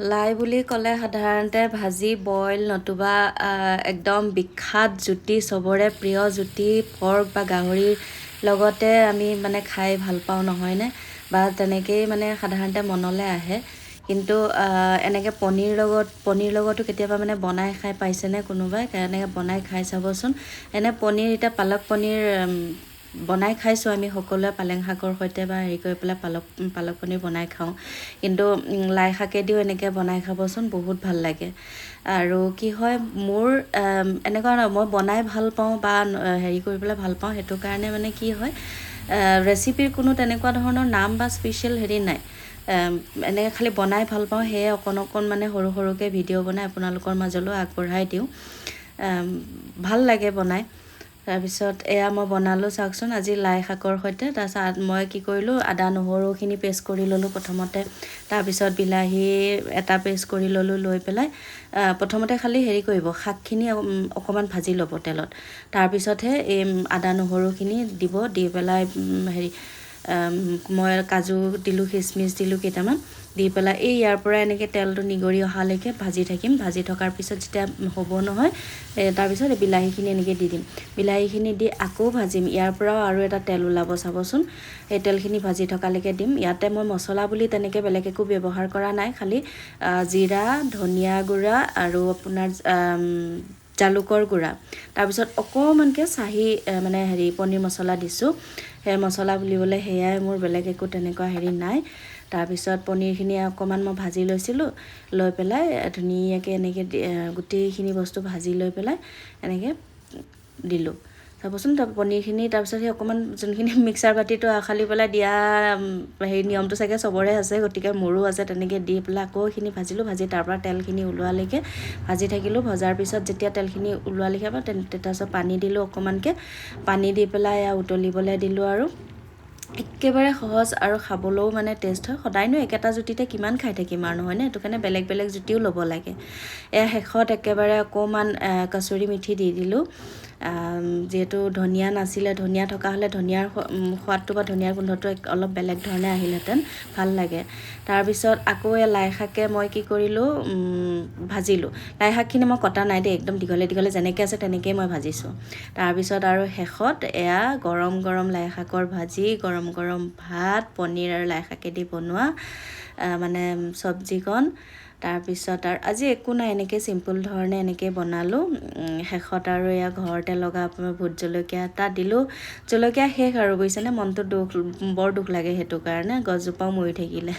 লাই বুলি ক'লে সাধাৰণতে ভাজি বইল নতুবা একদম বিখ্যাত জুতি চবৰে প্ৰিয় জুতি পৰ্ক বা গাহৰিৰ লগতে আমি মানে খাই ভাল পাওঁ নহয়নে বা তেনেকেই মানে সাধাৰণতে মনলৈ আহে কিন্তু এনেকৈ পনীৰ লগতো কেতিয়াবা মানে বনাই খাই পাইছেনে কোনোবাই এনেকৈ বনাই খাই চাবচোন এনে পনীৰ এতিয়া পালক পনীৰ বনাই খাইছোঁ আমি সকলোৱে পালেং শাকৰ সৈতে বা হেৰি কৰি পেলাই পালক পনীৰ বনাই খাওঁ কিন্তু লাই শাকেদিও এনেকৈ বনাই খাবচোন বহুত ভাল লাগে আৰু কি হয় মোৰ এনেকুৱা নহয় মই বনাই ভাল পাওঁ বা হেৰি কৰি পেলাই ভাল পাওঁ সেইটো কাৰণে মানে কি হয় ৰেচিপিৰ কোনো তেনেকুৱা ধৰণৰ নাম বা স্পেচিয়েল হেৰি নাই এনেকৈ খালি বনাই ভাল পাওঁ সেয়ে অকণ মানে সৰু সৰুকৈ ভিডিঅ' বনাই আপোনালোকৰ মাজলৈও আগবঢ়াই দিওঁ ভাল লাগে বনাই তাৰপিছত এয়া মই বনালোঁ চাওকচোন আজি লাই শাকৰ সৈতে তাৰপিছত মই কি কৰিলোঁ আদা নহৰুখিনি পেষ্ট কৰি ল'লোঁ প্ৰথমতে তাৰপিছত বিলাহী এটা পেষ্ট কৰি ল'লোঁ লৈ পেলাই প্ৰথমতে খালি হেৰি কৰিব শাকখিনি অকণমান ভাজি ল'ব তেলত তাৰপিছতহে এই আদা নহৰুখিনি দিব দি পেলাই হেৰি মই কাজু দিলোঁ খিচমিচ দিলোঁ কেইটামান দি পেলাই এই ইয়াৰ পৰা এনেকৈ তেলটো নিগৰি অহালৈকে ভাজি থাকিম ভাজি থকাৰ পিছত যেতিয়া হ'ব নহয় তাৰপিছত বিলাহীখিনি এনেকৈ দি দিম বিলাহীখিনি দি আকৌ ভাজিম ইয়াৰ পৰাও আৰু এটা তেল ওলাব চাবচোন সেই তেলখিনি ভাজি থকালৈকে দিম ইয়াতে মই মছলা বুলি তেনেকৈ বেলেগ একো ব্যৱহাৰ কৰা নাই খালি জিৰা ধনিয়া গুড়া আৰু আপোনাৰ জালুকৰ গুড়া তাৰপিছত অকণমানকৈ চাহী মানে হেৰি পনীৰ মছলা দিছোঁ সেই মছলা বুলিবলৈ সেয়াই মোৰ বেলেগ একো তেনেকুৱা হেৰি নাই তাৰপিছত পনীৰখিনি অকণমান মই ভাজি লৈছিলোঁ লৈ পেলাই ধুনীয়াকৈ এনেকৈ গোটেইখিনি বস্তু ভাজি লৈ পেলাই এনেকৈ দিলোঁ চাবচোন পনীৰখিনি তাৰপিছত সেই অকণমান যোনখিনি মিক্সাৰ বাতিটো আখালি পেলাই দিয়া হেৰি নিয়মটো চাগে চবৰে আছে গতিকে মোৰো আছে তেনেকৈ দি পেলাই আকৌ এইখিনি ভাজিলোঁ ভাজি তাৰপৰা তেলখিনি ওলোৱালৈকে ভাজি থাকিলোঁ ভজাৰ পিছত যেতিয়া তেলখিনি ওলোৱালৈকে বা তাৰপিছত পানী দিলোঁ অকণমানকৈ পানী দি পেলাই উতলিবলৈ দিলোঁ আৰু একেবাৰে সহজ আৰু খাবলৈও মানে টেষ্ট হয় সদায়নো একেটা জুতিতে কিমান খাই থাকিম আৰু নহয়নে সেইটো কাৰণে বেলেগ বেলেগ জুতিও ল'ব লাগে এয়া শেষত একেবাৰে অকণমান কচুৰি মেথি দি দিলোঁ যিহেতু ধনিয়া নাছিলে ধনিয়া থকা হ'লে ধনিয়াৰ সোৱাদটো বা ধনিয়াৰ গোন্ধটো অলপ বেলেগ ধৰণে আহিলহেঁতেন ভাল লাগে তাৰপিছত আকৌ এই লাই শাকে মই কি কৰিলোঁ ভাজিলোঁ লাই শাকখিনি মই কটা নাই দেই একদম দীঘলে দীঘলে যেনেকৈ আছে তেনেকৈয়ে মই ভাজিছোঁ তাৰপিছত আৰু শেষত এয়া গৰম গৰম লাই শাকৰ ভাজি গৰম গৰম ভাত পনীৰ আৰু লাই শাকেদি বনোৱা মানে চব্জিকণ তাৰপিছত আৰু আজি একো নাই এনেকৈ চিম্পুল ধৰণে এনেকৈ বনালোঁ শেষত আৰু এয়া ঘৰতে লগা ভোট জলকীয়া এটা দিলোঁ জলকীয়া শেষ আৰু বুজিছেনে মনটো বৰ দুখ লাগে সেইটো কাৰণে গছজোপাও মৰি থাকিলে